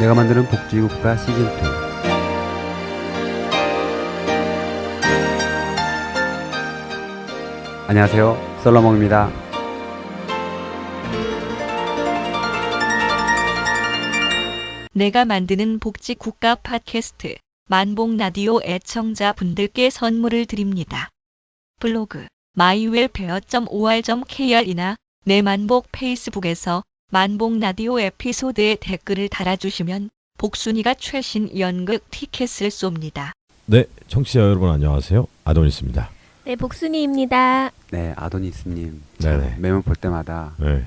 내가 만드는 복지국가 시즌2. 안녕하세요, 솔로몬입니다. 내가 만드는 복지국가 팟캐스트 만복라디오 애청자분들께 선물을 드립니다. 블로그 mywelfare.or.kr이나 내 만복 페이스북에서 만복라디오 에피소드에 댓글을 달아주시면 복순이가 최신 연극 티켓을 쏩니다. 네, 청취자 여러분 안녕하세요. 아도니스입니다. 네, 복순이입니다. 네, 아도니스님. 네네. 매번 볼 때마다 네,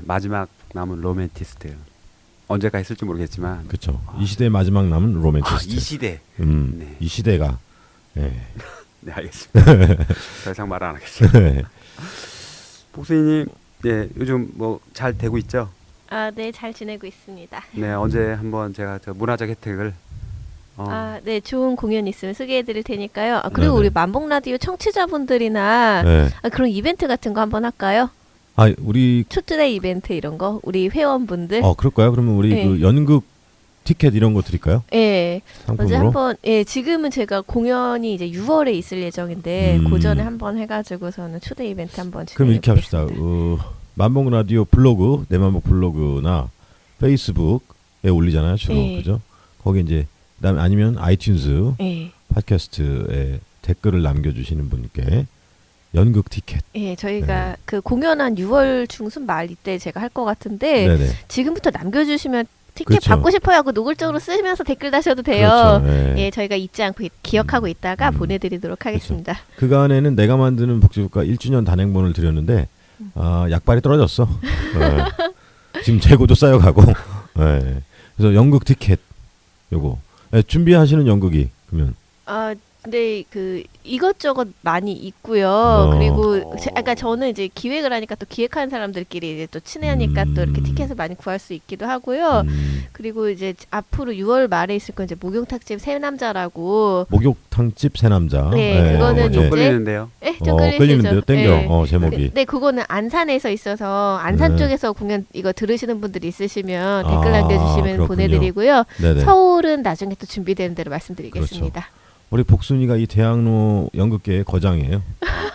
마지막 남은 로맨티스트. 언제까 있을지 모르겠지만. 그렇죠. 이 시대의 마지막 남은 로맨티스트. 이 시대. 네. 이 시대가. 네. 네, 알겠습니다. 더 이상 말 안 하겠습니다. 복수님, 네, 요즘 뭐 잘 되고 있죠? 아, 네, 잘 지내고 있습니다. 네, 언제 한번 제가 저 문화적 혜택을 네, 좋은 공연 있으면 소개해드릴 테니까요. 그리고 네네. 우리 만복라디오 청취자분들이나 네. 그런 이벤트 같은 거 한번 할까요? 아, 우리 투투데이 이벤트 이런 거 우리 회원분들. 그럴까요? 그러면 우리 네. 그 연극 티켓 이런 거 드릴까요? 예. 언제 상품으로? 한번 지금은 제가 공연이 이제 6월에 있을 예정인데 그 전에 한번 해가지고서는 초대 이벤트 한번 그럼 진행해 이렇게 합시다. 보겠습니다. 만복 라디오 블로그, 내 만복 블로그나 페이스북에 올리잖아요, 주로. 네. 그죠? 거기 이제 그다음에 아니면 아이튠즈 예. 팟캐스트에 댓글을 남겨주시는 분께 연극 티켓. 예, 저희가 네. 그 공연한 6월 중순 말 이때 제가 할 것 같은데 네네. 지금부터 남겨주시면 티켓 그렇죠. 받고 싶어요 하고 노골적으로 쓰시면서 댓글 다셔도 돼요. 그렇죠. 네. 예, 저희가 잊지 않고 기억하고 있다가 음. 보내드리도록 하겠습니다. 그간에는 내가 만드는 복지국가 1주년 단행본을 드렸는데 약발이 떨어졌어. 네. 지금 재고도 쌓여가고. 네. 그래서 연극 티켓 요거 준비하시는 연극이 그러면 근데 그 이것저것 많이 있고요. 그리고 어. 아까 저는 이제 기획을 하니까 또 기획하는 사람들끼리 이제 또 친하니까 또 이렇게 티켓을 많이 구할 수 있기도 하고요. 그리고 이제 앞으로 6월 말에 있을 건 이제 목욕탕집 새 남자라고. 목욕탕집 새 남자. 네, 그거는 좀 이제- 끌리는데요. 좀 끌리는데요. 땡겨. 네. 제목이. 네, 그거는 안산에서 있어서 안산 네. 쪽에서 공연 이거 들으시는 분들이 있으시면 댓글 남겨주시면 그렇군요. 보내드리고요. 네네. 서울은 나중에 또 준비되는 대로 말씀드리겠습니다. 우리 복순이가 이 대학로 연극계의 거장이에요.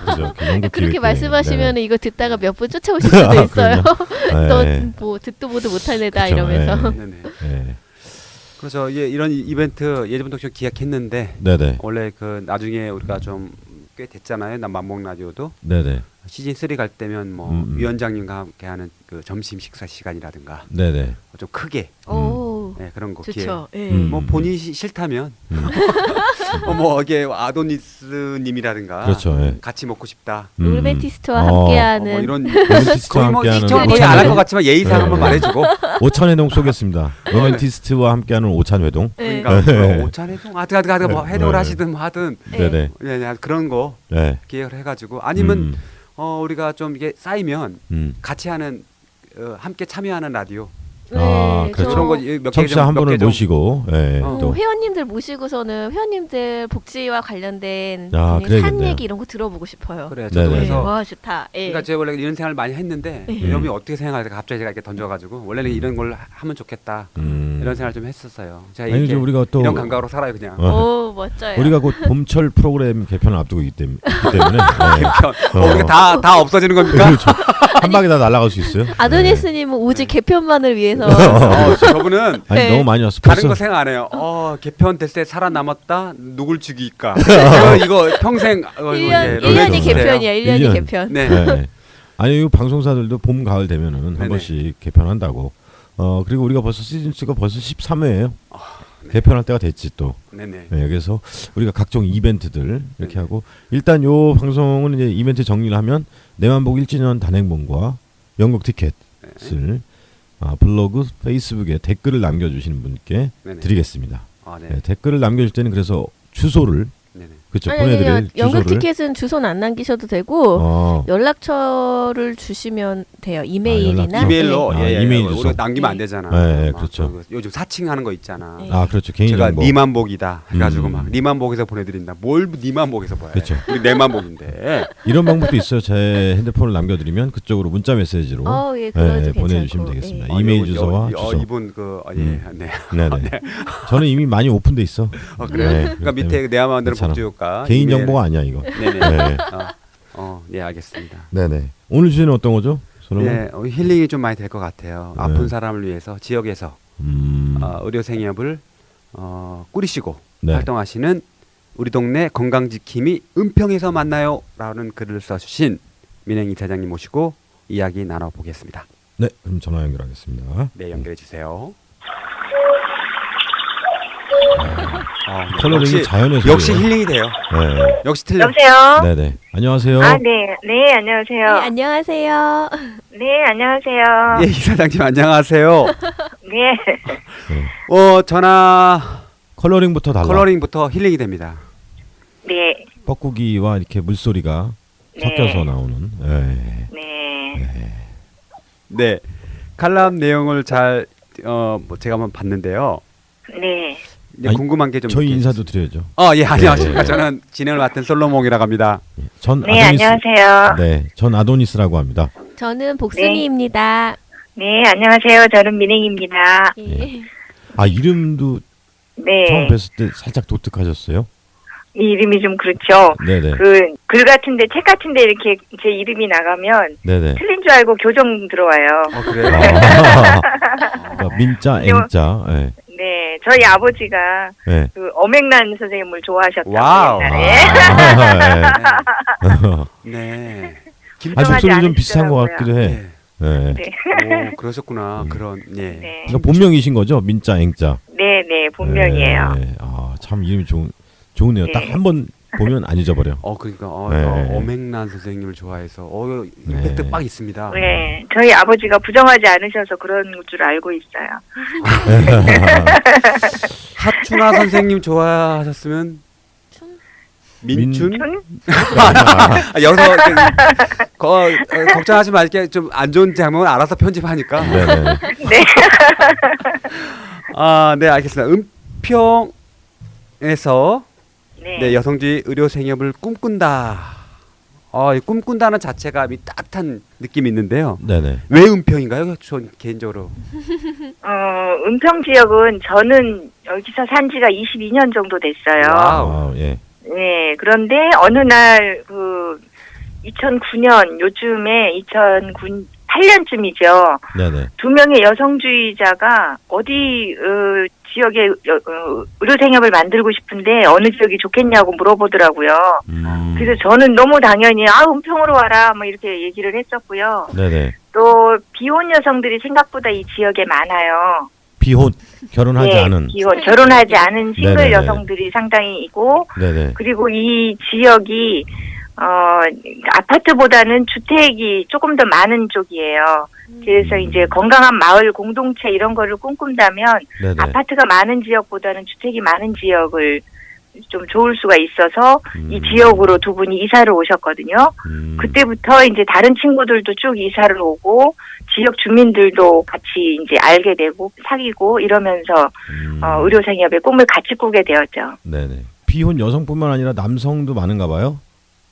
그죠? 그 연극 그렇게 기획계. 말씀하시면 네. 이거 듣다가 몇 분 쫓아오실 수도 있어요. 네. 너 뭐 듣도 보도 못한 애다 그쵸, 이러면서. 네네. 네. 그래서 이런 이벤트 예전부터 좀 기획했는데 네네. 원래 그 나중에 우리가 좀 꽤 됐잖아요. 난 만복 라디오도 네네. 시즌 3 갈 때면 뭐 위원장님과 함께 하는 그 점심 식사 시간이라든가 네네. 좀 크게 오, 그런 거 좋죠. 예. 뭐 본인이 싫다면 뭐 이게 아도니스님이라든가 그렇죠. 예. 같이 먹고 싶다. 로맨티스트와 어. 함께하는 뭐 이런 로맨티스트와 거의 뭐 함께하는 이건 거의 안 할 것 같지만 예의상 네. 한번 말해주고 오찬회동 쏘겠습니다. 로맨티스트와 함께하는 오찬회동. 예. 그러니까 네. 뭐 오찬회동 하든 뭐 회동을 네. 하시든 뭐 하든 네네. 그런 거 네. 기획을 해가지고 아니면 우리가 좀 이게 쌓이면 같이 하는 함께 참여하는 라디오 그렇죠. 그런 거몇 개 청취자 한 분을 모시고 또 회원님들 모시고서는 회원님들 복지와 관련된 아, 산 그래야겠네요. 얘기 이런 거 들어보고 싶어요. 그래요. 저도 네네. 그래서 와 좋다. 예. 그러니까 제가 원래 이런 생각을 많이 했는데 여러분이 어떻게 생각할까 갑자기 제가 이렇게 던져가지고 원래는 이런 걸 하면 좋겠다 이런 생각을 좀 했었어요. 제가 아니, 이렇게 우리가 또 이런 감각으로 살아요 그냥. 오 멋져요. 우리가 곧 봄철 프로그램 개편을 앞두고 있기 때문에 우리가 다 없어지는 겁니까? 그렇죠. 한 방에 다 날아갈 수 있어요. 아도니스님은 오직 개편만을 위해서 저분은 아니 네. 너무 많이 왔어. 다른 벌써 거 생각 안 해요. 개편 될 때 살아남았다 누굴 죽일까? 이거 평생 1년이 로맨티스트예요. 개편이야. 1년이 1년. 개편. 네. 네. 아니 이 방송사들도 봄 가을 되면은 한 네네. 번씩 개편한다고. 그리고 우리가 벌써 시즌 2가 벌써 13회예요. 개편할 때가 됐지 또. 네네. 네, 그래서 우리가 각종 이벤트들 이렇게 네네. 하고 일단 요 방송은 이제 이벤트 정리를 하면 내만복 1주년 단행본과 연극 티켓을 블로그, 페이스북에 댓글을 남겨주시는 분께 네네. 드리겠습니다. 네. 네, 댓글을 남겨줄 때는 그래서 주소를 네네. 그렇죠. 아니, 보내드릴 아니요. 연극 주소를. 티켓은 주소는 안 남기셔도 되고 어. 연락처를 주시면 돼요. 이메일이나 연락처. 이메일로 아, 예, 예. 이메일 우리가 주소. 남기면 안 네. 되잖아. 네, 막 그렇죠. 그 요즘 사칭하는 거 있잖아. 네. 아 그렇죠. 제가 개인정보. 니만복이다 해가지고 음. 막 니만복에서 보내드린다. 뭘 니만복에서 보여? 그렇죠. 우리 내만복인데. 이런 방법도 있어요. 제 핸드폰을 남겨드리면 그쪽으로 문자 메시지로 예, 그거도 괜찮고. 보내주시면 되겠습니다. 예. 이메일 요- 주소와 요- 주소. 이분 그 예, 네. 네네. 저는 이미 많이 오픈돼 있어. 그래요. 네, 그러니까 그렇기 밑에 내가 만드는 괜찮아. 복지효과 개인 이메일. 정보가 아니야 이거. 네네. 네. 네 알겠습니다. 네네. 오늘 주제는 어떤 거죠? 솔로몬? 네, 힐링이 좀 많이 될 것 같아요. 네. 아픈 사람을 위해서 지역에서 의료 생협을 꾸리시고 네. 활동하시는 우리 동네 건강지킴이 은평에서 만나요라는 글을 써주신 민행 이사장님 모시고 이야기 나눠보겠습니다. 네, 그럼 전화 연결하겠습니다. 네, 연결해 주세요. 컬러링이 자연에서 역시 힐링이 돼요. 네. 역시 틀려. 여보세요? 네네. 안녕하세요. 아, 네. 네, 안녕하세요. 네, 안녕하세요. 네, 안녕하세요. 예, 이사장님 안녕하세요. 네. 전화 컬러링부터 달라. 컬러링부터 힐링이 됩니다. 네. 뻐꾸기와 이렇게 물소리가 네. 섞여서 나오는. 네. 네. 네, 칼럼 내용을 잘 제가 한번 봤는데요. 네. 이제 아니, 궁금한 게 좀 저희 인사도 드려야죠. 예, 안녕하십니까. 네. 저는 진행을 맡은 솔로몬이라고 합니다. 전 네, 아도니스. 안녕하세요. 네, 전 아도니스라고 합니다. 저는 복순이입니다. 네, 안녕하세요. 저는 민행입니다. 예. 아 이름도 네. 처음 뵀을 때 살짝 독특하셨어요. 이 이름이 좀 그렇죠. 네네. 그 글 같은데 책 같은데 이렇게 제 이름이 나가면 네네. 틀린 줄 알고 교정 들어와요. 그래요? 그러니까 민자, 그리고- 앵자. 네. 네. 저희 아버지가 네. 그 엄앵란 선생님을 좋아하셨다고 와우. 옛날에. 네. 아 목소리 좀 않으시더라고요. 비슷한 것 같기도 해. 네. 네. 네. 오, 그러셨구나. 그런 예. 네. 그러니까 본명이신 거죠? 민자, 앵자. 네, 네. 본명이에요. 네. 참 이름이 좋네요. 네. 딱 한 번 보면 안 잊어버려. 그러니까 네. 어맹란 선생님을 좋아해서 임팩트 네. 빡 있습니다. 네. 저희 아버지가 부정하지 않으셔서 그런 줄 알고 있어요. 하춘아 선생님 좋아하셨으면 민춘? 춘? 여기서 걱정하지 말게 좀 안 좋은 장면은 알아서 편집하니까. 네네. 네. 네 알겠습니다. 은평에서 네. 네, 여성주의 의료 생협을 꿈꾼다. 이 꿈꾼다는 자체가 따뜻한 느낌이 있는데요. 네네. 왜 은평인가요? 전 개인적으로. 은평 지역은 저는 여기서 산 지가 22년 정도 됐어요. 와우. 예. 네. 그런데 어느 날 그 2009년 요즘에 2008년쯤이죠. 네네. 두 명의 여성주의자가 어디 지역에 의료생협을 만들고 싶은데 어느 지역이 좋겠냐고 물어보더라고요. 그래서 저는 너무 당연히 은평으로 와라 뭐 이렇게 얘기를 했었고요. 네네. 또 비혼 여성들이 생각보다 이 지역에 많아요. 비혼 결혼하지 네, 않은. 비혼 결혼하지 않은 싱글 네네네. 여성들이 상당히 있고 네네. 그리고 이 지역이 아파트보다는 주택이 조금 더 많은 쪽이에요. 그래서 이제 건강한 마을 공동체 이런 거를 꿈꾼다면 네네. 아파트가 많은 지역보다는 주택이 많은 지역을 좀 좋을 수가 있어서 이 지역으로 두 분이 이사를 오셨거든요. 그때부터 이제 다른 친구들도 쭉 이사를 오고 지역 주민들도 같이 이제 알게 되고 사귀고 이러면서 의료생협의 꿈을 같이 꾸게 되었죠. 네네. 비혼 여성뿐만 아니라 남성도 많은가 봐요.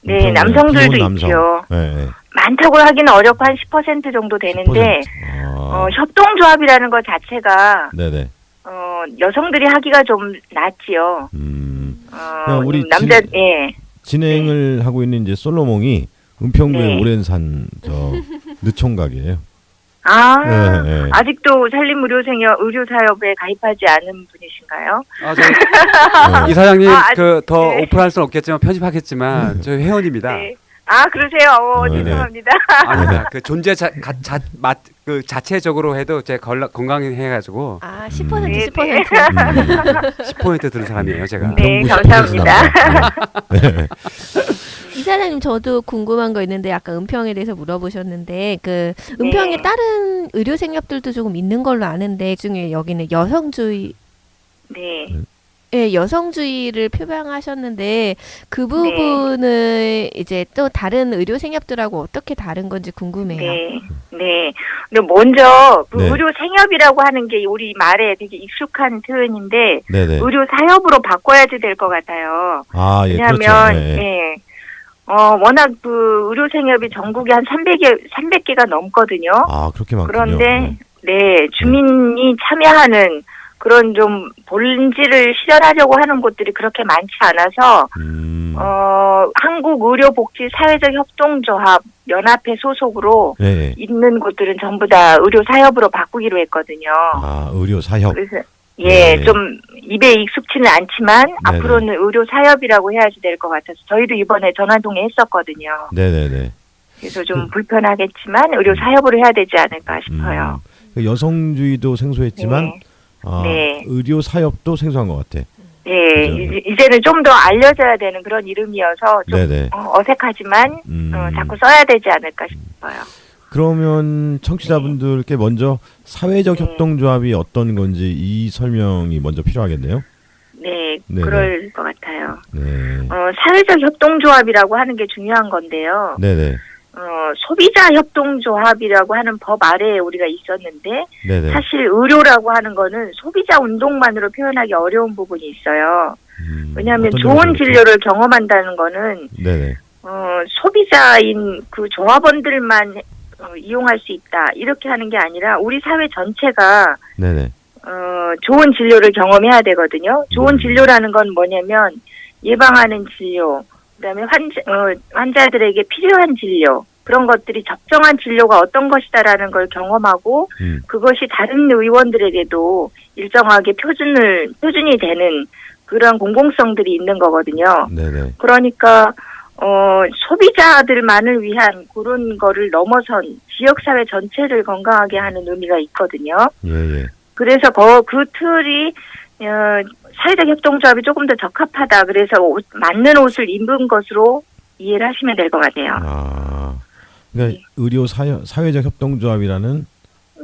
네, 은평에 남성들도 비혼 남성. 있죠. 네. 많다고 하기는 어렵고 한 10% 정도 되는데 10%. 협동조합이라는 것 자체가 네네. 여성들이 하기가 좀 낫지요. 우리 남자 예. 진행을 하고 있는 이제 솔로몬이 은평구의 네. 오랜 산 느총각이에요. 네. 아직도 의료사협에 가입하지 않은 분이신가요? 이사장님 아직- 더 네. 오픈할 수는 없겠지만 편집하겠지만 저희 회원입니다. 네. 그러세요. 네. 죄송합니다. 아닙니다. 그 존재 그 자체적으로 해도 제 건강해가지고 10% 네, 10%. 10% 드는 사람이에요, 제가. 네, 은평구 감사합니다. 10% 네. 이사장님 저도 궁금한 거 있는데 아까 은평에 대해서 물어보셨는데 그 은평에 네. 다른 의료 생협들도 조금 있는 걸로 아는데 그중에 여기는 여성주의 네. 예, 여성주의를 표방하셨는데 그 네. 부분은 이제 또 다른 의료 생협들하고 어떻게 다른 건지 궁금해요. 네, 네. 근데 먼저 그 네. 의료 생협이라고 하는 게 우리 말에 되게 익숙한 표현인데 네네. 의료 사협으로 바꿔야 될 것 같아요. 아, 예, 왜냐하면 그렇죠. 예, 예. 네. 워낙 그 의료 생협이 전국에 한 300개가 넘거든요. 아, 그렇게 많군요. 그런데 네, 주민이 참여하는 그런 좀 본질을 실현하려고 하는 곳들이 그렇게 많지 않아서 한국의료복지사회적협동조합 연합회 소속으로 네. 예. 있는 곳들은 전부 다 의료 사협으로 바꾸기로 했거든요. 아, 의료 사협. 그래서 네. 좀 입에 익숙치는 않지만 앞으로는 의료 사협이라고 해야지 될 것 같아서 저희도 이번에 전환동에 했었거든요. 네네네. 그래서 좀 불편하겠지만 의료 사협으로 해야 되지 않을까 싶어요. 그 여성주의도 생소했지만 네. 네. 의료 사협도 생소한 것 같아. 네, 그죠? 이제는 좀 더 알려져야 되는 그런 이름이어서 좀 네네. 어색하지만 자꾸 써야 되지 않을까 싶어요. 그러면 청취자분들께 먼저 사회적 협동조합이 어떤 건지 이 설명이 먼저 필요하겠네요. 네, 네네. 그럴 것 같아요. 네. 사회적 협동조합이라고 하는 게 중요한 건데요. 네네. 소비자 협동조합이라고 하는 법 아래에 우리가 있었는데 네네. 사실 의료라고 하는 거는 소비자 운동만으로 표현하기 어려운 부분이 있어요. 왜냐하면 어떤 좋은 점에서 그렇죠? 진료를 경험한다는 거는 네네. 소비자인 그 조합원들만 이용할 수 있다 이렇게 하는 게 아니라 우리 사회 전체가 네네. 좋은 진료를 경험해야 되거든요. 좋은 진료라는 건 뭐냐면 예방하는 진료, 그다음에 환자들에게 필요한 진료 그런 것들이 적정한 진료가 어떤 것이다라는 걸 경험하고 그것이 다른 의원들에게도 일정하게 표준이 되는 그런 공공성들이 있는 거거든요. 네네. 그러니까 소비자들만을 위한 그런 거를 넘어선 지역사회 전체를 건강하게 하는 의미가 있거든요. 예예. 그래서 그 틀이 사회적 협동조합이 조금 더 적합하다. 그래서 맞는 옷을 입은 것으로 이해를 하시면 될 것 같아요. 아, 그러니까 의료 사회적 협동조합이라는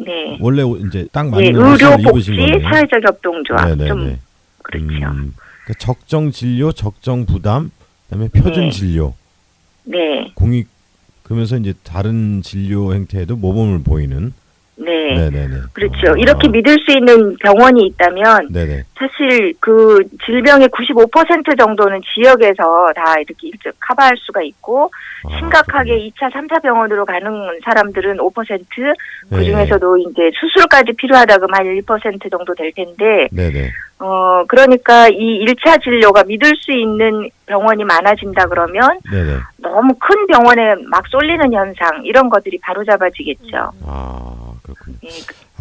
네. 원래 이제 딱 예, 맞는 옷을 입으신 의료복지 거네요. 사회적 협동조합. 네네네. 좀 그렇죠. 그러니까 적정 진료, 적정 부담, 그다음에 표준 네. 진료, 네. 공익 그러면서 이제 다른 진료 행태에도 모범을 보이는. 네. 네네네. 그렇죠. 이렇게 믿을 수 있는 병원이 있다면 네네. 사실 그 질병의 95% 정도는 지역에서 다 이렇게 일찍 커버할 수가 있고 심각하게 2차, 3차 병원으로 가는 사람들은 5%, 그 중에서도 이제 수술까지 필요하다 그러면 한 1% 정도 될 텐데, 네네. 그러니까 이 1차 진료가 믿을 수 있는 병원이 많아진다 그러면 네네. 너무 큰 병원에 막 쏠리는 현상, 이런 것들이 바로잡아지겠죠. 아, 그렇군요.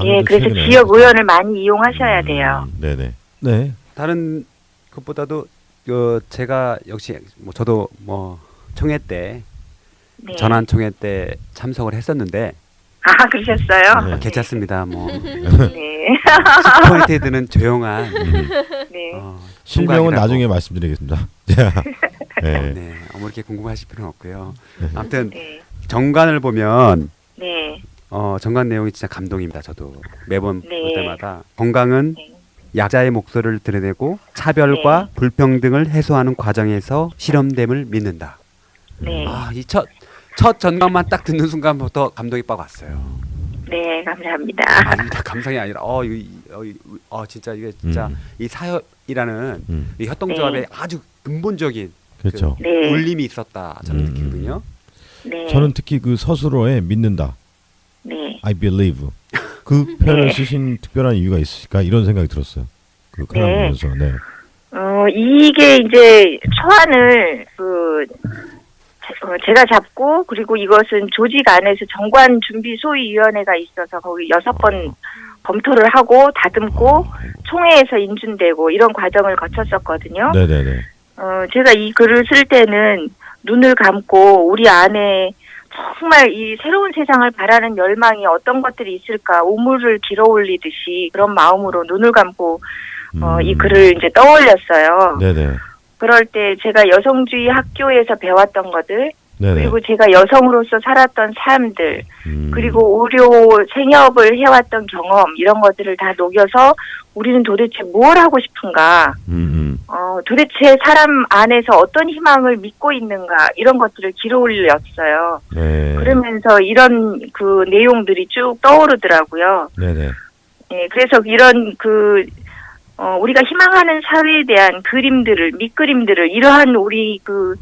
예, 그래서 지역 의원을 많이 이용하셔야 돼요. 네네. 네. 다른 것보다도 제가 역시 저도 총회 때 네. 전환 총회 때 참석을 했었는데 그러셨어요? 네. 괜찮습니다. 네. 10포인트에 드는 조용한 네. 실명은 총각이라고. 나중에 말씀드리겠습니다. 자, 네. 네, 이렇게 궁금하실 필요는 없고요. 아무튼 네. 정관을 보면 네. 정관 내용이 진짜 감동입니다. 저도 매번 네. 볼 때마다 건강은 네. 약자의 목소리를 드러내고 차별과 불평등을 해소하는 과정에서 실험됨을 믿는다. 네. 이 첫 전관만 딱 듣는 순간부터 감동이 빡 왔어요. 네, 감사합니다. 아닙니다. 감상이 아니라 진짜 이게 진짜 이 사협이라는 이 협동조합의 네. 아주 근본적인 그렇죠. 네. 울림이 있었다 저는 느끼거든요. 네. 저는 특히 그 서술어에 믿는다. 네. I believe. 그 표현을 쓰신 특별한 이유가 있으실까 이런 생각이 들었어요. 그 칼럼 네. 보면서. 네. 이게 이제 초안을 제가 잡고 그리고 이것은 조직 안에서 정관 준비 소위위원회가 있어서 거기 6번 검토를 하고 다듬고 총회에서 인준되고 이런 과정을 거쳤었거든요. 네네네. 제가 이 글을 쓸 때는 눈을 감고 우리 안에 정말 이 새로운 세상을 바라는 열망이 어떤 것들이 있을까 우물을 길어올리듯이 그런 마음으로 눈을 감고 이 글을 이제 떠올렸어요. 네네. 그럴 때 제가 여성주의 학교에서 배웠던 것들 네네. 그리고 제가 여성으로서 살았던 삶들, 음. 그리고 의료 생업을 해왔던 경험, 이런 것들을 다 녹여서 우리는 도대체 뭘 하고 싶은가, 도대체 사람 안에서 어떤 희망을 믿고 있는가, 이런 것들을 기록올렸어요. 네. 그러면서 이런 그 내용들이 쭉 떠오르더라고요. 네네. 예, 그래서 이런 우리가 희망하는 사회에 대한 그림들을, 밑그림들을 이러한 우리 그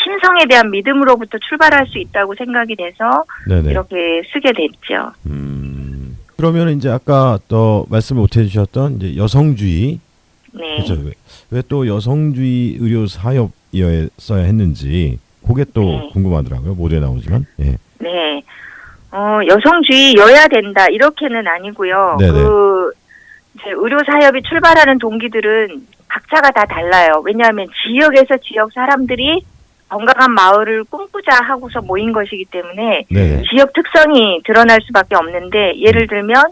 심성에 대한 믿음으로부터 출발할 수 있다고 생각이 돼서 네네. 이렇게 쓰게 됐죠. 그러면 이제 아까 또 말씀 못 해주셨던 이제 여성주의, 네. 그렇죠? 왜 또 여성주의 의료 사업이었어야 했는지 그게 또 네. 궁금하더라고요. 모두에 나오지만. 예. 네. 여성주의여야 된다, 이렇게는 아니고요. 네네. 이제 의료 사업이 출발하는 동기들은 각자가 다 달라요. 왜냐하면 지역에서 지역 사람들이 건강한 마을을 꿈꾸자 하고서 모인 것이기 때문에 네네. 지역 특성이 드러날 수밖에 없는데, 예를 들면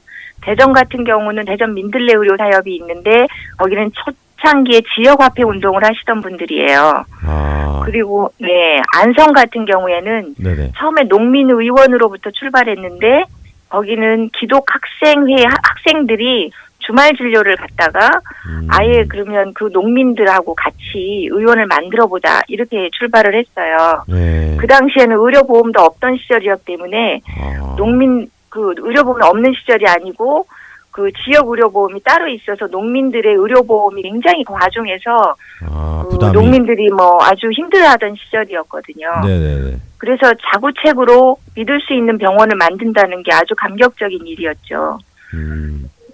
대전 같은 경우는 대전 민들레 의료 사업이 있는데 거기는 초창기에 지역화폐 운동을 하시던 분들이에요. 아. 그리고 안성 같은 경우에는 네네. 처음에 농민의원으로부터 출발했는데 거기는 기독 학생회 학생들이 주말 진료를 갖다가 아예 그러면 그 농민들하고 같이 의원을 만들어 보자, 이렇게 출발을 했어요. 네. 그 당시에는 의료보험도 없던 시절이었기 때문에 아. 의료보험이 없는 시절이 아니고 그 지역 의료보험이 따로 있어서 농민들의 의료보험이 굉장히 과중해서 부담이. 농민들이 뭐 아주 힘들어하던 시절이었거든요. 네네네. 그래서 자구책으로 믿을 수 있는 병원을 만든다는 게 아주 감격적인 일이었죠.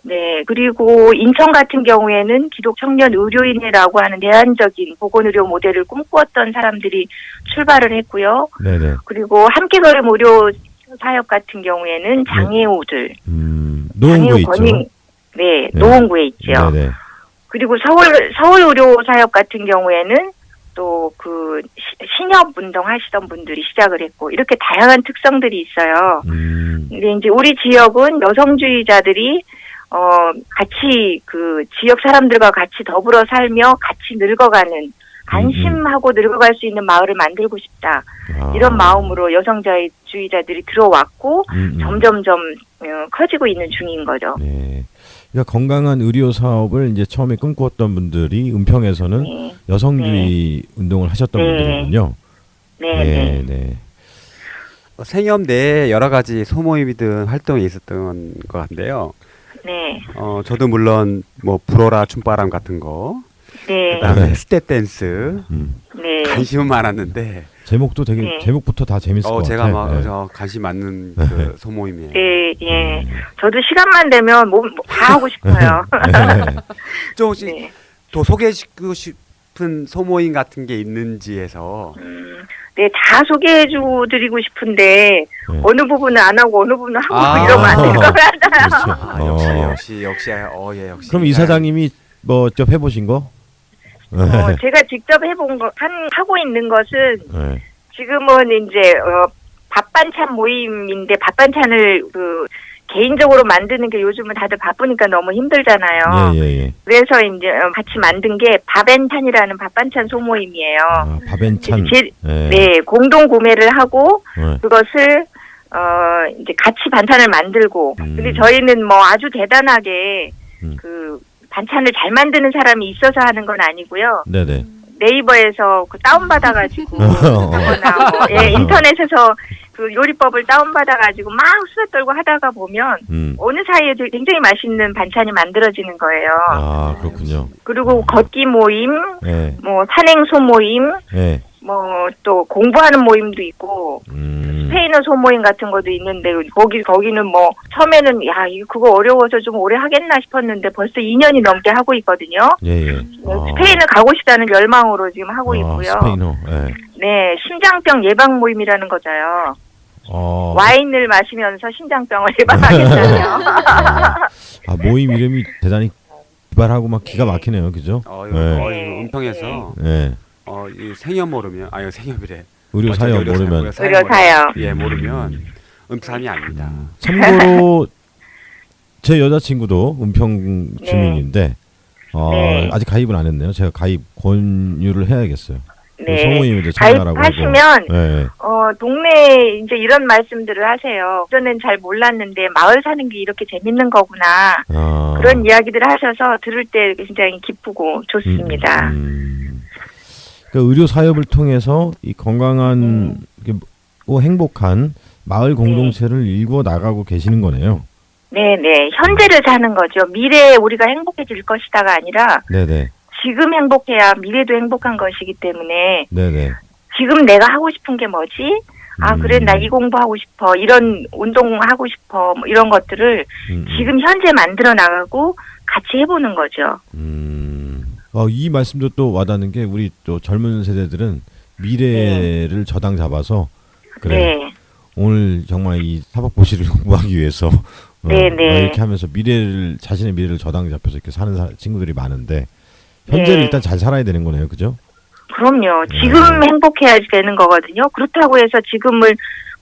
네, 그리고 인천 같은 경우에는 기독 청년 의료인회라고 하는 대안적인 보건의료 모델을 꿈꾸었던 사람들이 출발을 했고요. 네네. 그리고 함께 걸음 의료 사역 같은 경우에는 장애우들, 노원구에 있죠. 네, 네. 노원구에 있죠. 네네. 그리고 서울 의료 사역 같은 경우에는 또 그 신협 운동 하시던 분들이 시작을 했고, 이렇게 다양한 특성들이 있어요. 근데 이제 우리 지역은 여성주의자들이 같이 그 지역 사람들과 같이 더불어 살며 같이 늙어가는, 안심하고 늙어갈 수 있는 마을을 만들고 싶다, 이런 마음으로 여성주의자들이 들어왔고 점점점 커지고 있는 중인 거죠. 네. 그러니까 건강한 의료 사업을 이제 처음에 꿈꾸었던 분들이 은평에서는 네. 여성주의 운동을 하셨던 네. 분들이군요. 네. 네. 생협 내에 여러 가지 소모임이든 활동이 있었던 것 같은데요. 네. 저도 물론 뭐 불어라 춤바람 같은 거, 네. 그다음에 네. 스텝 댄스 네. 관심은 많았는데, 제목도 되게 네. 제목부터 다 재밌을 것 제가 같아요. 막 네. 관심 많는 네. 그 소모임이에요. 네, 예. 저도 시간만 되면 다 하고 싶어요. 네. 좀 혹시 네. 더 소개해주고 싶은 소모임 같은 게 있는지 해서. 네, 다 소개해드리고 싶은데, 네. 어느 부분은 안 하고 어느 부분은 하고 아. 이러면 안 될 것 같아요. 그렇죠. 역시. 그럼 이사장님이 뭐 좀 해보신 거? 제가 직접 해본 하고 있는 것은, 네. 지금은 이제, 밥 반찬 모임인데, 밥 반찬을 개인적으로 만드는 게 요즘은 다들 바쁘니까 너무 힘들잖아요. 예. 그래서 이제 같이 만든 게 밥앤찬이라는 밥 반찬 소모임이에요. 밥앤찬. 네, 공동 구매를 하고 네. 그것을 이제 같이 반찬을 만들고. 근데 저희는 뭐 아주 대단하게 그 반찬을 잘 만드는 사람이 있어서 하는 건 아니고요. 네네. 네이버에서 그 다운받아가지고 하거나 뭐, 인터넷에서 그 요리법을 다운받아가지고 막 수다 떨고 하다가 보면 어느 사이에 굉장히 맛있는 반찬이 만들어지는 거예요. 아, 그렇군요. 그리고 걷기 모임, 네. 뭐 산행소 모임, 네. 뭐 또 공부하는 모임도 있고 스페인어 소모임 같은 것도 있는데 거기는 뭐 처음에는 그거 어려워서 좀 오래 하겠나 싶었는데 벌써 2년이 넘게 하고 있거든요. 예. 스페인을 가고 싶다는 열망으로 지금 하고 있고요. 스페인어. 예. 네, 심장병 예방 모임이라는 거죠. 와인을 마시면서 심장병을 예방하겠다며. 모임 이름이 대단히 기발하고 막 기가 막히네요, 그죠? 은평에서 네. 이 생협 모르면 생협이래. 의료 사역 모르면. 의료 사역. 예, 모르면 은평이 아닙니다. 참고로 제 여자친구도 은평 주민인데 네. 아직 가입은 안 했네요. 제가 가입 권유를 해야겠어요. 네. 성우님도 참여하라고 가입하시면 네. 동네에 이제 이런 말씀들을 하세요. 저는 잘 몰랐는데 마을 사는 게 이렇게 재밌는 거구나. 그런 이야기들을 하셔서 들을 때 굉장히 기쁘고 좋습니다. 그러니까 의료 사업을 통해서 이 건강한 행복한 마을 공동체를 일궈 나가고 계시는 거네요. 네네. 현재를 사는 거죠. 미래에 우리가 행복해질 것이다가 아니라 네네. 지금 행복해야 미래도 행복한 것이기 때문에 네네. 지금 내가 하고 싶은 게 뭐지? 아, 그래, 나 이 공부하고 싶어. 이런 운동하고 싶어. 뭐 이런 것들을 지금 현재 만들어 나가고 같이 해보는 거죠. 이 말씀도 또 와닿는 게 우리 또 젊은 세대들은 미래를 저당 잡아서 그래. 네. 오늘 정말 이 사법고시를 공부하기 위해서 네네. 이렇게 하면서 자신의 미래를 저당 잡혀서 이렇게 사는 친구들이 많은데 현재를 네. 일단 잘 살아야 되는 거네요, 그죠? 그럼요. 지금 행복해야 되는 거거든요. 그렇다고 해서 지금을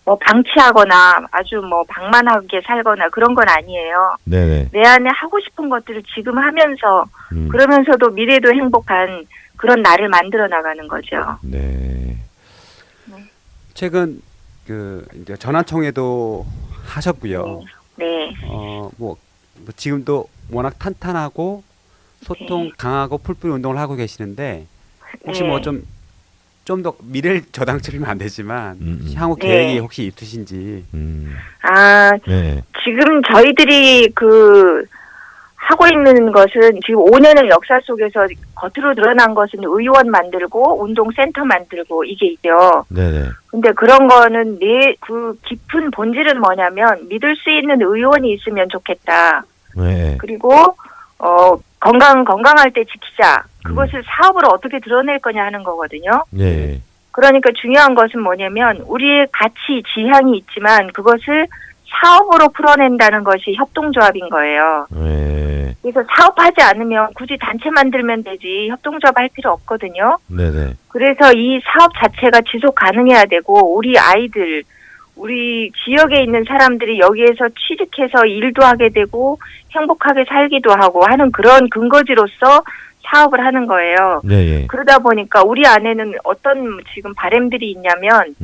뭐 방치하거나 아주 뭐 방만하게 살거나 그런 건 아니에요. 네네. 내 안에 하고 싶은 것들을 지금 하면서 그러면서도 미래도 행복한 그런 나를 만들어 나가는 거죠. 네. 최근 이제 전화통화도 하셨고요. 네. 뭐 지금도 워낙 탄탄하고 소통 강하고 풀뿌리 운동을 하고 계시는데 혹시 네. 뭐 좀 더 미래를 저당치면 안 되지만 향후 네. 계획이 혹시 있으신지. 아, 네. 지금 저희들이 하고 있는 것은 지금 5년의 역사 속에서 겉으로 드러난 것은 의원 만들고 운동센터 만들고 이게 있죠. 네네. 근데 그런 거는 그 깊은 본질은 뭐냐면 믿을 수 있는 의원이 있으면 좋겠다. 네. 그리고 건강할 때 지키자. 그것을 사업으로 어떻게 드러낼 거냐 하는 거거든요. 네. 그러니까 중요한 것은 뭐냐면 우리의 가치, 지향이 있지만 그것을 사업으로 풀어낸다는 것이 협동조합인 거예요. 네. 그래서 사업하지 않으면 굳이 단체 만들면 되지 협동조합 할 필요 없거든요. 네네. 그래서 이 사업 자체가 지속 가능해야 되고 우리 아이들, 우리 지역에 있는 사람들이 여기에서 취직해서 일도 하게 되고 행복하게 살기도 하고 하는 그런 근거지로서 사업을 하는 거예요. 네. 그러다 보니까 우리 안에는 어떤 지금 바람들이 있냐면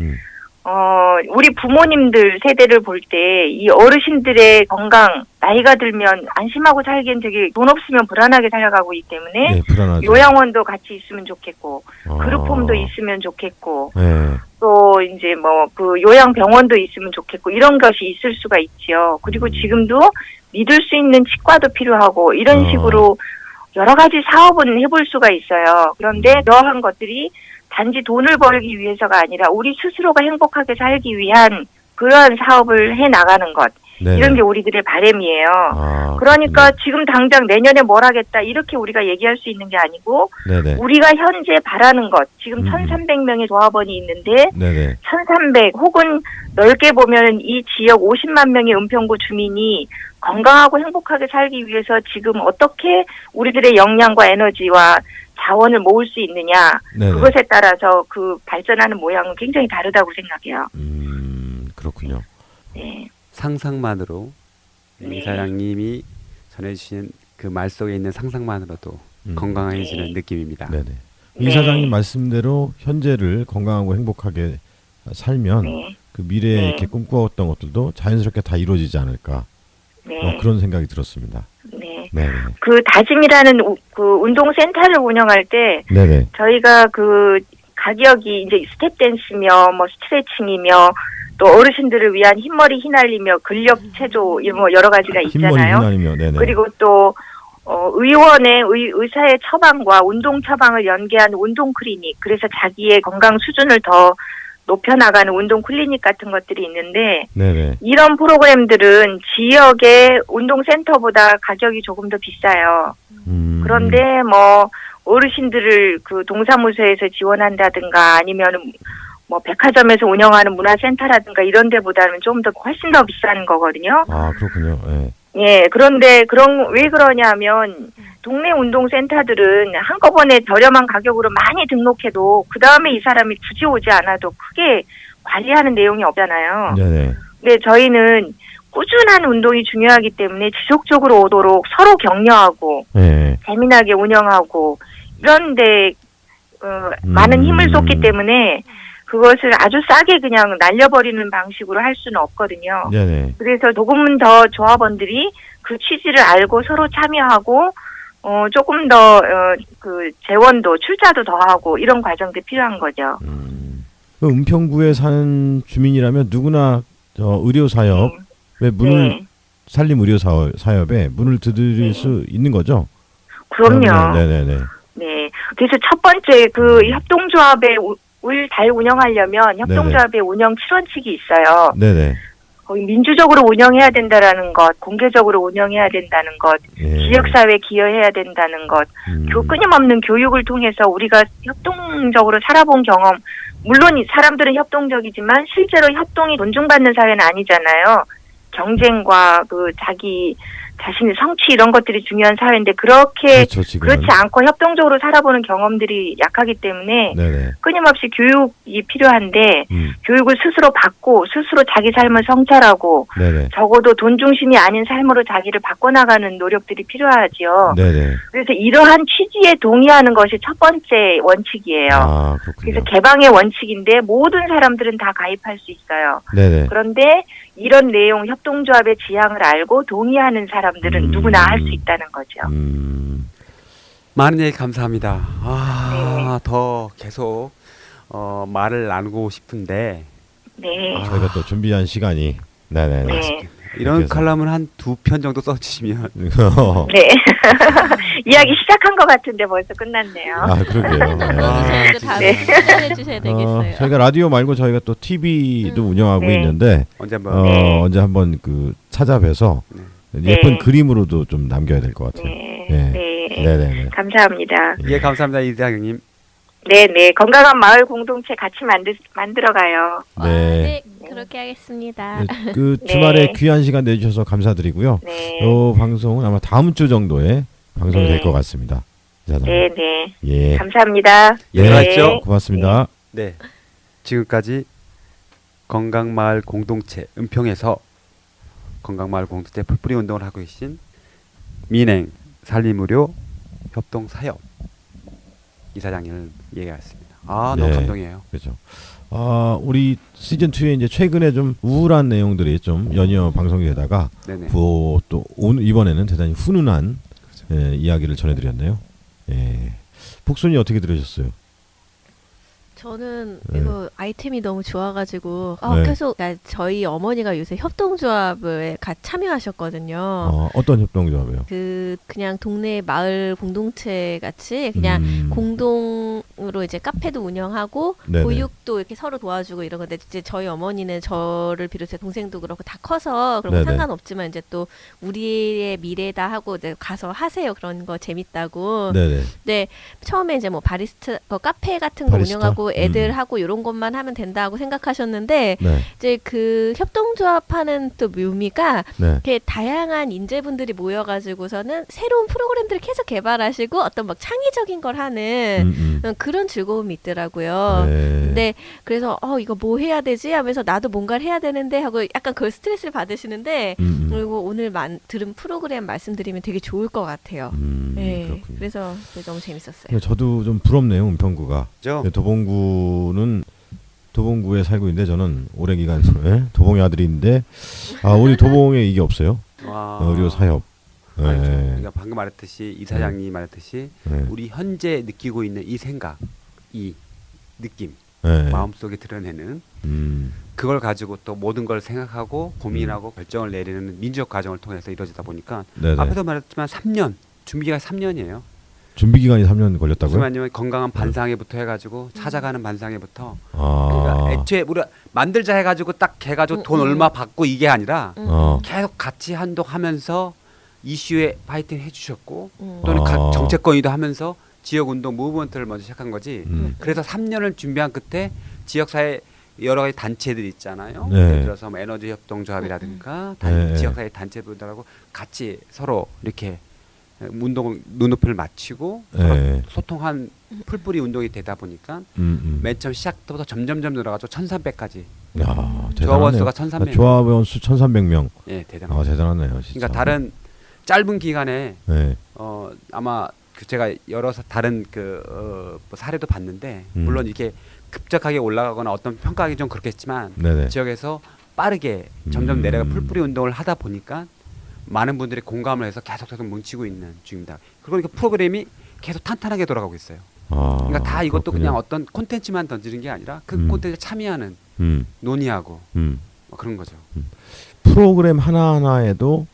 우리 부모님들 세대를 볼 때 이 어르신들의 건강, 나이가 들면 안심하고 살기엔 되게 돈 없으면 불안하게 살아가고 있기 때문에 네, 불안하죠. 요양원도 같이 있으면 좋겠고 그룹홈도 있으면 좋겠고 네. 또 이제 뭐 요양병원도 있으면 좋겠고 이런 것이 있을 수가 있죠. 그리고 지금도 믿을 수 있는 치과도 필요하고 이런 식으로 여러 가지 사업은 해볼 수가 있어요. 그런데 이러한 것들이 단지 돈을 벌기 위해서가 아니라 우리 스스로가 행복하게 살기 위한 그러한 사업을 해 나가는 것. 네네. 이런 게 우리들의 바람이에요. 그러니까 지금 당장 내년에 뭘 하겠다 이렇게 우리가 얘기할 수 있는 게 아니고 네네. 우리가 현재 바라는 것. 지금 1,300명의 조합원이 있는데 네네. 1,300 혹은 넓게 보면 이 지역 50만 명의 은평구 주민이 건강하고 행복하게 살기 위해서 지금 어떻게 우리들의 역량과 에너지와 자원을 모을 수 있느냐. 네네. 그것에 따라서 발전하는 모양은 굉장히 다르다고 생각해요. 그렇군요. 네. 상상만으로 네. 이사장님이 전해주신 그 말 속에 있는 상상만으로도 건강해지는 느낌입니다. 네네. 네. 이사장님 말씀대로 현재를 건강하고 행복하게 살면 네. 그 미래에 네. 이렇게 꿈꿔왔던 것들도 자연스럽게 다 이루어지지 않을까. 네. 그런 생각이 들었습니다. 네. 네네. 다짐이라는 운동센터를 운영할 때 네네. 저희가 가격이 이제 스텝 댄스며 뭐 스트레칭이며 또 어르신들을 위한 흰머리 휘날리며 근력 체조 뭐 여러 가지가 흰머리 있잖아요. 휘날리며 네네. 그리고 또 의원의 의사의 처방과 운동 처방을 연계한 운동 클리닉. 그래서 자기의 건강 수준을 더 높여나가는 운동 클리닉 같은 것들이 있는데 네네. 이런 프로그램들은 지역의 운동센터보다 가격이 조금 더 비싸요. 그런데 뭐 어르신들을 동사무소에서 지원한다든가 아니면 뭐 백화점에서 운영하는 문화센터라든가 이런 데보다는 좀 더 훨씬 더 비싼 거거든요. 아, 그렇군요. 예. 예, 그런데 왜 그러냐면 동네 운동센터들은 한꺼번에 저렴한 가격으로 많이 등록해도 그 다음에 이 사람이 굳이 오지 않아도 크게 관리하는 내용이 없잖아요. 네네. 근데 저희는 꾸준한 운동이 중요하기 때문에 지속적으로 오도록 서로 격려하고 예. 재미나게 운영하고 이런데 많은 힘을 쏟기 때문에 그것을 아주 싸게 그냥 날려버리는 방식으로 할 수는 없거든요. 네네. 그래서 조금은 더 조합원들이 그 취지를 알고 서로 참여하고 조금 더 그 재원도 출자도 더 하고 이런 과정도 필요한 거죠. 그 은평구에 사는 주민이라면 누구나 의료 사업에 문을 네. 산림 의료 사업에 문을 두드릴 수 있는 거죠? 그럼요. 네네네. 네. 그래서 첫 번째 그 협동조합의 잘 운영하려면 협동조합의 운영 7원칙이 있어요. 네네. 거기 민주적으로 운영해야 된다라는 것, 공개적으로 운영해야 된다는 것, 예. 지역사회에 기여해야 된다는 것, 그 끊임없는 교육을 통해서 우리가 협동적으로 살아본 경험, 물론 사람들은 협동적이지만 실제로 협동이 존중받는 사회는 아니잖아요. 경쟁과 그 자기 자신의 성취 이런 것들이 중요한 사회인데 그렇게 그렇죠, 지금은. 그렇지 않고 협동적으로 살아보는 경험들이 약하기 때문에 네네. 끊임없이 교육이 필요한데 음. 교육을 스스로 받고 스스로 자기 삶을 성찰하고 네네. 적어도 돈 중심이 아닌 삶으로 자기를 바꿔나가는 노력들이 필요하지요. 네네. 그래서 이러한 취지에 동의하는 것이 첫 번째 원칙이에요. 아, 그렇군요. 그래서 개방의 원칙인데 모든 사람들은 다 가입할 수 있어요. 네네. 그런데 이런 내용 협동조합의 지향을 알고 동의하는 사람들은 누구나 할 수 있다는 거죠. 많은 얘기 감사합니다. 더 계속 말을 나누고 싶은데 네. 저희가 또 준비한 시간이 네네네. 네. 이런 그래서. 칼럼을 한 2편 정도 써주시면 네. 이야기 시작한 것 같은데 벌써 끝났네요. 아, 그러게요. 네. 저희도 다음에 네. 출연해 주셔야 되겠어요. 저희가 라디오 말고 저희가 또 TV도 운영하고 네. 있는데 언제 한번 네. 언제 한번 그 찾아뵈서 예쁜 네. 그림으로도 좀 남겨야 될 것 같아요. 네. 네. 네. 네네네. 감사합니다. 예, 감사합니다. 이대장님. 네, 네. 건강한 마을 공동체 같이 만들어가요. 네. 네, 그렇게 하겠습니다. 네, 그 주말에 네. 귀한 시간 내주셔서 감사드리고요. 네. 이 방송은 아마 다음 주 정도에 방송이 네. 될 것 같습니다. 네, 네. 예. 감사합니다. 예, 들어가시죠. 고맙습니다. 네. 지금까지 건강마을 공동체 은평에서 건강마을 공동체 풀뿌리 운동을 하고 계신 민행 산림의료 협동사협 이사장님을 얘기했습니다. 너무 네. 감동이에요. 그렇죠. 우리 시즌 2에 이제 최근에 좀 우울한 내용들이 좀 연이어 방송이 되다가 네네. 또 오늘 이번에는 대단히 훈훈한 이야기를 전해드렸네요. 예. 복순이 어떻게 들으셨어요? 저는 네. 이거 아이템이 너무 좋아가지고 네. 계속 저희 어머니가 요새 협동조합에 참여하셨거든요. 어떤 협동조합이요? 그냥 동네 마을 공동체 같이 그냥 공동으로 이제 카페도 운영하고 네네. 보육도 이렇게 서로 도와주고 이런 건데 이제 저희 어머니는 저를 비롯해 동생도 그렇고 다 커서 그런 거 네네. 상관없지만 이제 또 우리의 미래다 하고 이제 가서 하세요 그런 거 재밌다고. 네네. 네 처음에 이제 뭐 바리스타 카페 같은 거 바리스타? 운영하고 애들 하고 이런 것만 하면 된다고 생각하셨는데 네. 이제 그 협동조합하는 또 묘미가 네. 이렇게 다양한 인재분들이 모여가지고서는 새로운 프로그램들을 계속 개발하시고 어떤 막 창의적인 걸 하는 그런 즐거움이 있더라고요. 네. 근데 그래서 이거 뭐 해야 되지 하면서 나도 뭔가를 해야 되는데 하고 약간 그 스트레스를 받으시는데 그리고 오늘 들은 프로그램 말씀드리면 되게 좋을 것 같아요. 네, 그렇군요. 그래서 너무 재밌었어요. 근데 저도 좀 부럽네요, 은평구가. 그죠? 도봉구는 도봉구에 살고 있는데 저는 오랜 기간 도봉의 아들인데 우리 도봉에 이게 없어요. 의료 사협. 아니죠. 네. 우리가 방금 말했듯이 이사장님이 말했듯이 네. 우리 현재 느끼고 있는 이 생각, 이 느낌, 네. 마음속에 드러내는 그걸 가지고 또 모든 걸 생각하고 고민하고 결정을 내리는 민주적 과정을 통해서 이루어지다 보니까 네네. 앞에서 말했지만 3년 준비가 3년이에요. 준비 기간이 3년 걸렸다고요? 무슨 말이냐면 건강한 반상회부터 해가지고 찾아가는 반상회부터 아. 그러니까 애초에 우리가 만들자 해가지고 딱 해가지고 돈 얼마 받고 이게 아니라 계속 같이 한동하면서 이슈에 파이팅 해주셨고 또는 각 정책권위도 하면서 지역운동 무브먼트를 먼저 시작한 거지. 그래서 3년을 준비한 끝에 지역사회 여러 가지 단체들 있잖아요. 네. 예를 들어서 뭐 에너지 협동조합이라든가 네. 지역사회 단체분들하고 같이 서로 이렇게 운동을 눈높이를 맞추고 네. 소통한 풀뿌리 운동이 되다 보니까 맨 처음 시작부터 점점점 늘어가지고 1,300까지. 야, 조합원 대단하네요. 수가 1,300명. 조합원 수 1,300명. 예, 대단합니다. 대단하네요, 진짜. 그러니까 다른 짧은 기간에 네. 아마 제가 여러 다른 뭐 사례도 봤는데 물론 이게 급작하게 올라가거나 어떤 평가하기 좀 그렇겠지만 네네. 지역에서 빠르게 점점 내려가 풀뿌리 운동을 하다 보니까 많은 분들이 공감을 해서 계속 뭉치고 있는 중입니다. 그리고 그 프로그램이 계속 탄탄하게 돌아가고 있어요. 그러니까 다 이것도 그렇군요. 그냥 어떤 콘텐츠만 던지는 게 아니라 그 콘텐츠에 참여하는 논의하고 뭐 그런 거죠. 프로그램 하나하나에도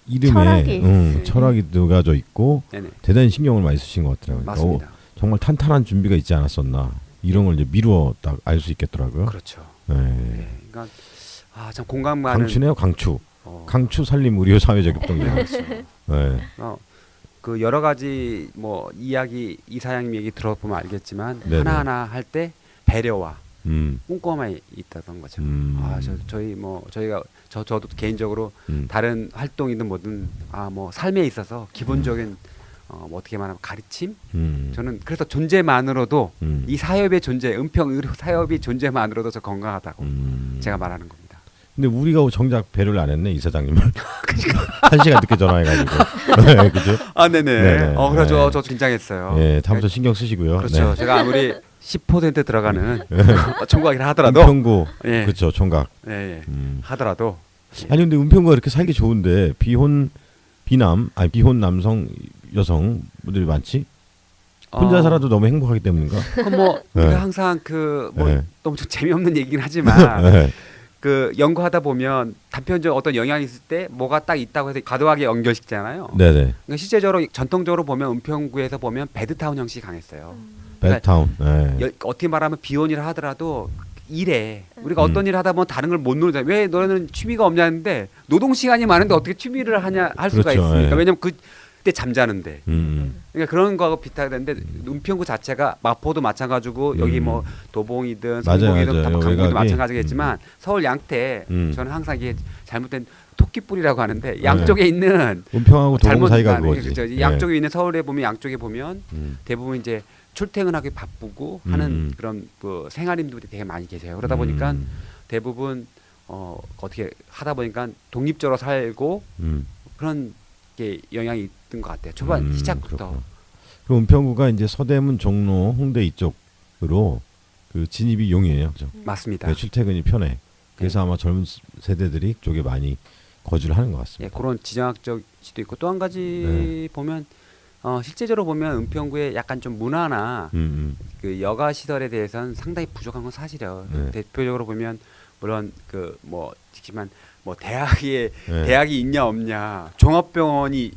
이름에 철학이 철학이 들어가져 있고 네네. 대단히 신경을 많이 쓰신 것 같더라고요. 맞습니다. 정말 탄탄한 준비가 있지 않았었나 이런 걸 이제 미루어 딱 알 수 있겠더라고요. 그렇죠. 네. 네. 그러니까 참 공감 많은 강추네요, 강추. 어, 강추 살림 의료 사회적 협동조. 그렇죠. 네. 그 여러 가지 뭐 이야기 이사장님 얘기 들어보면 알겠지만 네네. 하나하나 할 때 배려와 꼼꼼함이 있다던 거죠. 저도 개인적으로 다른 활동이든 뭐든 뭐 삶에 있어서 기본적인 뭐 어떻게 말하면 가르침? 저는 그래서 존재만으로도 이 사협의 존재, 은평 의료 사협의 존재만으로도 저 건강하다고 제가 말하는 겁니다. 근데 우리가 정작 배려를 안 했네, 이사장님을. 1시간 늦게 전화해가지고. 네, 그죠? 네네. 네네. 그래서 네. 저 긴장했어요. 예, 다음부터 신경 쓰시고요. 그렇죠. 네. 제가 아무리 10% 들어가는 총각이라 하더라도 은평구, 예. 그렇죠, 총각. 예. 하더라도 아니 근데 은평구가 이렇게 살기 좋은데 비혼 남성 여성 분들이 많지? 혼자 살아도 너무 행복하기 때문인가? 뭐 네. 우리가 항상 네. 너무 좀 재미없는 얘기긴 하지만 네. 그 연구하다 보면 단편적 어떤 영향이 있을 때 뭐가 딱 있다고 해서 과도하게 연결시키잖아요. 네네. 그러니까 실제적으로 전통적으로 보면 은평구에서 보면 베드타운 형식이 강했어요. 베드타운. 네. 어떻게 말하면 비혼이라 하더라도 일에 우리가 어떤 일을 하다 보면 다른 걸 못 놀잖아요. 왜 너는 취미가 없냐는데 노동 시간이 많은데 어떻게 취미를 하냐 할 수가 그렇죠. 있습니까? 예. 왜냐면 그때 잠자는데. 음. 그러니까 그런 거하고 비슷하는데 은평구 자체가 마포도 마찬가지고 여기 뭐 도봉이든 맞아요, 성동이든 맞아요. 강북이든 외곽이. 마찬가지겠지만 서울 양태 저는 항상 이게 잘못된 토끼뿔이라고 하는데 네. 양쪽에 있는 은평하고 도봉 사이가 잘못 그거지. 그렇죠. 예. 양쪽에 있는 서울에 보면 양쪽에 보면 음. 대부분 이제 출퇴근하기 바쁘고 하는 그런 그 생활인들이 되게 많이 계세요. 그러다 보니까 대부분 어떻게 하다 보니까 독립적으로 살고 그런 게 영향이 있던 것 같아요. 초반 시작부터. 그렇구나. 그 은평구가 이제 서대문, 종로, 홍대 이쪽으로 그 진입이 용이에요, 그죠? 맞습니다. 네, 출퇴근이 편해. 그래서 아마 젊은 세대들이 쪽에 많이 거주를 하는 것 예, 같습니다. 그런 지정학적 시도 있고 또 한 가지 네. 보면 실제적으로 보면 은평구에 약간 좀 문화나 그 여가 시설에 대해서는 상당히 부족한 건 사실이에요. 네. 대표적으로 보면 물론 그 뭐 지만 뭐 대학이 네. 대학이 있냐 없냐 종합병원이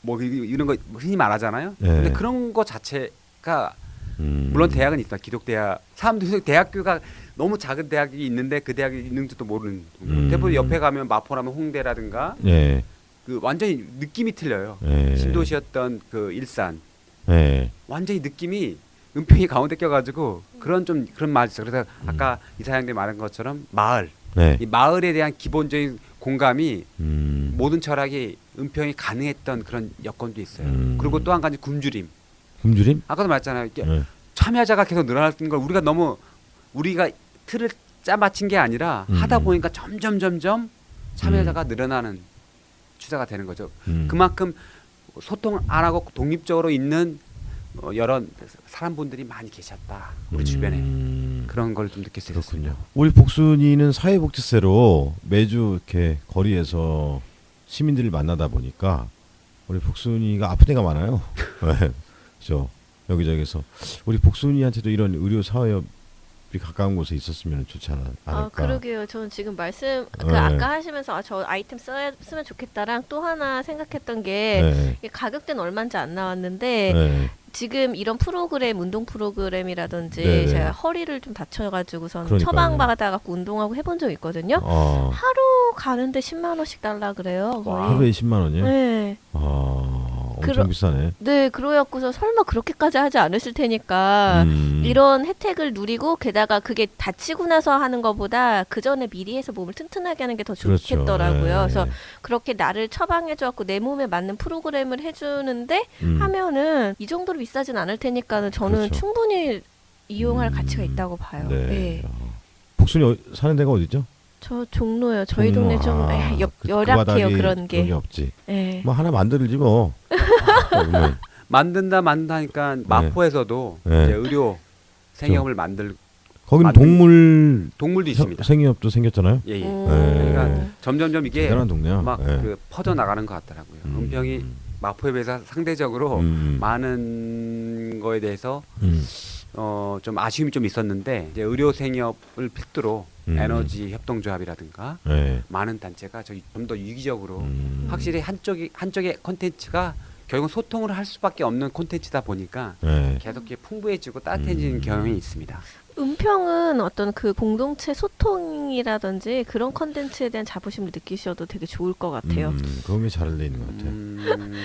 뭐 이런 거 흔히 말하잖아요. 네. 근데 그런 거 자체가 물론 대학은 있다. 기독대학 사람들이 대학교가 너무 작은 대학이 있는데 그 대학이 있는지도 모르는 대부분 옆에 가면 마포라면 홍대라든가 네. 그 완전히 느낌이 틀려요. 네. 신도시였던 그 일산 네. 완전히 느낌이 은평이 가운데 껴가지고 그런 말 있어. 그래서 아까 이사장님이 말한 것처럼 마을 네. 이 마을에 대한 기본적인 공감이 음. 모든 철학이 은평이 가능했던 그런 여건도 있어요. 음. 그리고 또 한 가지 굶주림. 굶주림? 아까도 말했잖아요. 이게 네. 참여자가 계속 늘어나는 걸 우리가 틀을 짜맞힌 게 아니라 하다 보니까 점점 참여자가 늘어나는 추세가 되는 거죠. 그만큼 소통 안 하고 독립적으로 있는 여러 사람분들이 많이 계셨다. 우리 주변에 그런 걸 좀 느낄 수 있었군요. 우리 복순이는 사회복지세로 매주 이렇게 거리에서 시민들을 만나다 보니까 우리 복순이가 아픈 데가 많아요. 네. 그렇죠. 여기저기서 우리 복순이한테도 이런 의료 사회협이 가까운 곳에 있었으면 좋지 않을까. 그러게요. 저는 지금 말씀 네. 아까 하시면서 저 아이템 쓰면 좋겠다랑 또 하나 생각했던 게 네. 이게 가격대는 얼마인지 안 나왔는데 네. 지금 이런 운동 프로그램이라든지 네네. 제가 허리를 좀 다쳐가지고선 그러니까요. 처방받아갖고 운동하고 해본 적 있거든요. 하루 가는데 10만 원씩 달라 그래요. 거의. 하루에 10만 원이요? 네. 엄청 비싸네. 네, 그러고서 설마 그렇게까지 하지 않으실 테니까 이런 혜택을 누리고 게다가 그게 다치고 나서 하는 것보다 그 전에 미리 해서 몸을 튼튼하게 하는 게 더 그렇죠. 좋겠더라고요. 네. 그래서 그렇게 나를 처방해줘갖고 내 몸에 맞는 프로그램을 해주는데 하면은 이 정도로 비싸진 않을 테니까는 저는 그렇죠. 충분히 이용할 가치가 있다고 봐요. 네. 네. 복순이 사는 데가 어디죠? 저 종로요. 저희 동네 좀 그 열악해요. 바닥이 그런 게. 그게 없지. 예. 뭐 하나 만들지 뭐. 그러면, 만든다 하니까 마포에서도 네. 이제 의료 생협을 만들 거기는 동물도 있습니다. 생협도 생겼잖아요. 예, 예. 네. 그러니까 점점점 이게 대단한 동네야. 막 네. 그 퍼져 나가는 것 같더라고요. 은평이 마포에 비해서 상대적으로 많은 거에 대해서 좀 아쉬움이 좀 있었는데 이제 의료 생협을 필두로 에너지 협동조합이라든가 네. 많은 단체가 좀 더 유기적으로 확실히 한쪽의 콘텐츠가 결국 소통을 할 수밖에 없는 콘텐츠다 보니까 네. 계속 이렇게 풍부해지고 따뜻해지는 경향이 있습니다. 은평은 어떤 그 공동체 소통이라든지 그런 컨텐츠에 대한 자부심을 느끼셔도 되게 좋을 것 같아요. 그런 게 잘 돼 있는 것 같아.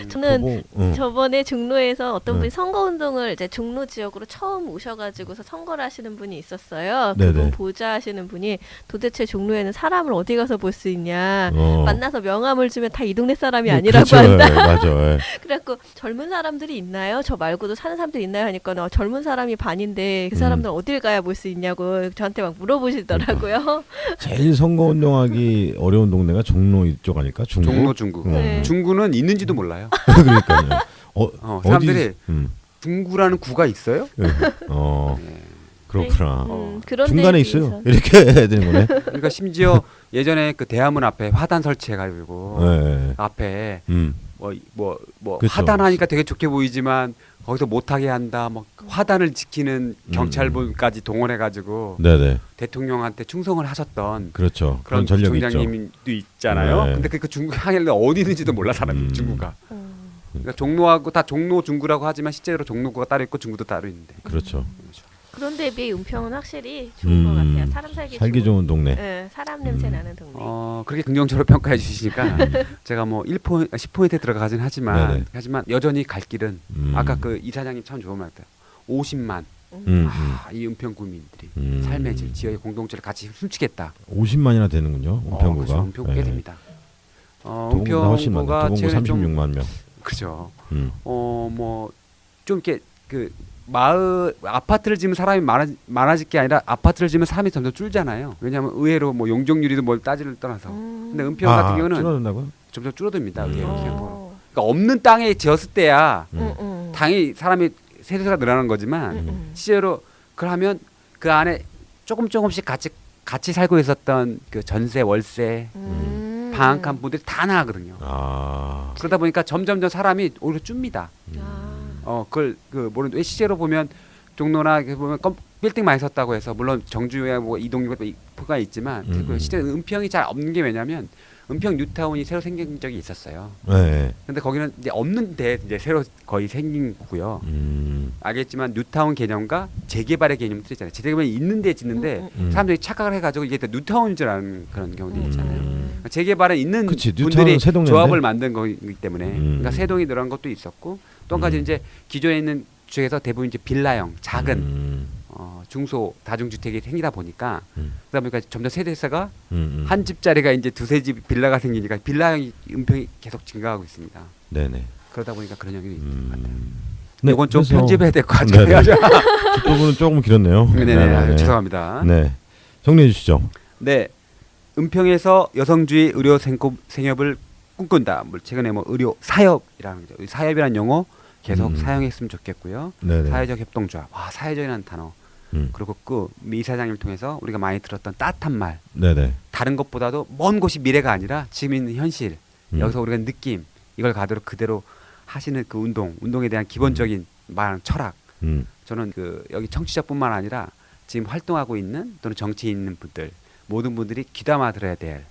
저는 저번에 종로에서 어떤 네. 분이 선거운동을 이제 종로 지역으로 처음 오셔가지고서 선거를 하시는 분이 있었어요. 네네. 그분 보좌 하시는 분이 도대체 종로에는 사람을 어디 가서 볼 수 있냐. 만나서 명함을 주면 다 이 동네 사람이 아니라고 그렇죠. 한다. 네, 맞아. 네. 그래갖고 젊은 사람들이 있나요? 저 말고도 사는 사람들이 있나요? 하니까 젊은 사람이 반인데 그 사람들은 어딜 가야 볼 수 있냐고 저한테 막 물어보시더라고요. 제일 선거운동하기 어려운 동네가 종로 이쪽 아닐까? 중구? 중구. 네. 중구는 있는지도 몰라요. 그러니까요. 사람들이 어디, 중구라는 구가 있어요? 네. 네. 그렇구나. 그런 중간에 데에 있어요. 비해서. 이렇게 해야 되는 거네. 그러니까 심지어 예전에 그 대화문 앞에 화단 설치해가지고 네. 앞에 뭐 그쵸. 화단하니까 되게 좋게 보이지만 거기서 못하게 한다. 뭐 화단을 지키는 경찰분까지 동원해가지고 네네. 대통령한테 충성을 하셨던 그렇죠. 그런 그런 전력이 있죠. 총장님도 있잖아요. 네. 근데 그 중국 항해를 어디 있는지도 몰라 사람이 중구가. 그러니까 종로하고 다 종로 중구라고 하지만 실제로 종로구가 따로 있고 중구도 따로 있는데. 그렇죠. 그런 데에 비해 은평은 확실히 좋은 것 같아요. 사람 살기 좋은 동네. 네, 사람 냄새 나는 동네. 그렇게 긍정적으로 평가해 주시니까 제가 뭐 10포인트에 들어가긴 하지만 여전히 갈 길은 아까 그 이사장님 참 좋은 말 같아요. 50만 이 은평 구민들이 삶의 질, 지역의 공동체를 같이 훔치겠다. 50만이나 되는군요. 은평구가. 그렇죠. 은평구 꽤 됩니다. 도봉구가 훨씬 많네. 은평구가 도봉구 최근에 좀 36만 명. 그죠. 뭐 좀 이렇게 그 마을 아파트를 지으면 사람이 많아질 게 아니라 아파트를 지으면 사람이 점점 줄잖아요. 왜냐하면 의외로 뭐 용적률이도 뭘 따지를 떠나서. 근데 은평 같은 경우는 줄어든다고요? 점점 줄어듭니다. 그러니까 없는 땅에 지었을 때야 당연히 사람이 세대수가 늘어나는 거지만 실제로 그걸 하면 그 안에 조금씩 같이 살고 있었던 그 전세, 월세, 방한칸 분들이 다 나가거든요. 그러다 보니까 점점 사람이 오히려 줍니다. 그걸 모르는데 실제로 보면 종로나 이렇게 보면 빌딩 많이 섰다고 해서 물론 정주에 뭐 이동류가 있지만 실제 은평이 잘 없는 게 왜냐면 은평 뉴타운이 새로 생긴 적이 있었어요. 네. 근데 거기는 이제 없는데 이제 새로 거의 생긴 거고요. 알겠지만 뉴타운 개념과 재개발의 개념도 있잖아요. 재개발이 있는데 짓는데 사람들이 착각을 해가지고 이게 뉴타운인 줄 아는 그런 경우도 있잖아요. 재개발은 있는 분들이 조합을 만든 거기 때문에 그러니까 세 동이 늘어난 것도 있었고 또 한 가지 이제 기존에 있는 주택에서 대부분 이제 빌라형 작은 중소 다중주택이 생기다 보니까 그러다 보니까 점점 세대수가 한 집짜리가 이제 두세 집 빌라가 생기니까 빌라형이 은평이 계속 증가하고 있습니다. 네네. 그러다 보니까 그런 현상이 있는 것 같아요. 네, 이건 좀 편집해야 될 것 같아요. 뒷부분은 조금 길었네요. 네네. 죄송합니다. 네. 정리해 주시죠. 네. 은평에서 여성주의 의료 생협을 꿈꾼다. 최근에 뭐 의료 사협이라는 거죠. 사협이라는 용어 계속 사용했으면 좋겠고요. 네네. 사회적 협동조합. 와, 사회적이라는 단어. 그리고 그 이사장님을 통해서 우리가 많이 들었던 따뜻한 말. 네네. 다른 것보다도 먼 곳이 미래가 아니라 지금 있는 현실. 여기서 우리가 느낌 이걸 그대로 하시는 그 운동에 대한 기본적인 말, 철학. 저는 여기 청취자뿐만 아니라 지금 활동하고 있는 또는 정치에 있는 분들 모든 분들이 귀담아 들어야 될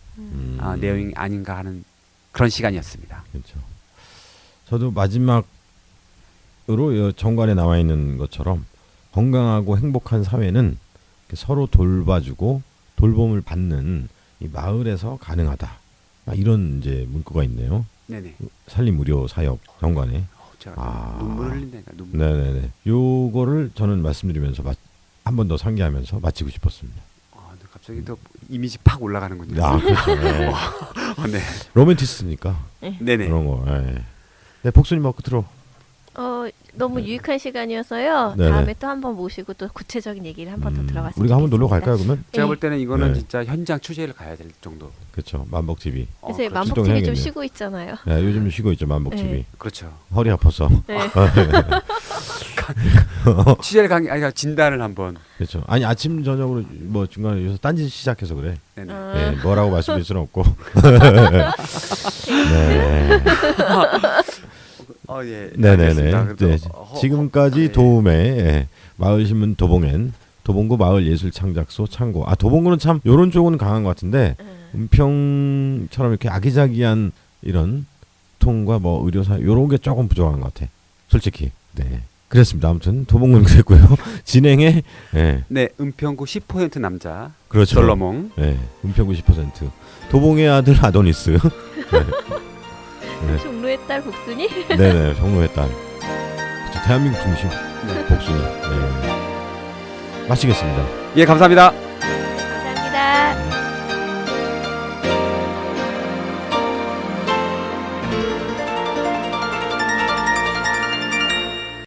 내용이 아닌가 하는 그런 시간이었습니다. 그렇죠. 저도 마지막으로 정관에 나와 있는 것처럼 건강하고 행복한 사회는 서로 돌봐주고 돌봄을 받는 이 마을에서 가능하다. 이런 이제 문구가 있네요. 네네. 산림의료 사역 정관에. 제가 눈물 흘린다니까. 눈물. 네네네. 요거를 저는 말씀드리면서 한 번 더 상기하면서 마치고 싶었습니다. 갑자기 또 이미지 팍 올라가는군요. 그렇죠. 네. 네. 로맨티스니까. 네네. 그런 거. 네, 복수님 끝으로. 너무 유익한 시간이어서요. 네네. 다음에 또 한번 모시고 또 구체적인 얘기를 한번 더 들어갔으면 우리가 한번 놀러 좋겠습니다. 갈까요 그러면? 제가 네. 볼 때는 이거는 네. 진짜 현장 취재를 가야 될 정도. 그렇죠. 만복 TV. 요새 그렇죠. 만복 TV 좀 출동해야겠네요. 쉬고 있잖아요. 네, 요즘 쉬고 있죠 만복 네. TV. 그렇죠. 허리 아파서. 네. 취재를 간 게 아니라 진단을 한번. 그렇죠. 아니 아침 저녁으로 뭐 중간에 요새 딴짓 시작해서 그래. 네네. 네, 뭐라고 말씀드릴 수는 없고. 네. 예. 네네네. 알겠습니다. 네. 그래도, 지금까지 예. 도움의 마을신문 도봉엔 도봉구 마을예술창작소 창고. 아 도봉구는 참 요런 쪽은 강한 것 같은데 은평처럼 이렇게 아기자기한 이런 통과 뭐 의료사 요런 게 조금 부족한 것 같아. 솔직히. 네. 그랬습니다. 아무튼 도봉구는 그랬고요. 진행에 네, 은평구 10% 남자 그렇죠. 솔로몬. 네. 은평구 10%. 도봉의 아들 아도니스. 네. 종로의 딸 복순이. 네네. 종로의 딸. 그렇죠. 대한민국 중심. 네. 복순이. 네. 마치겠습니다. 예, 감사합니다.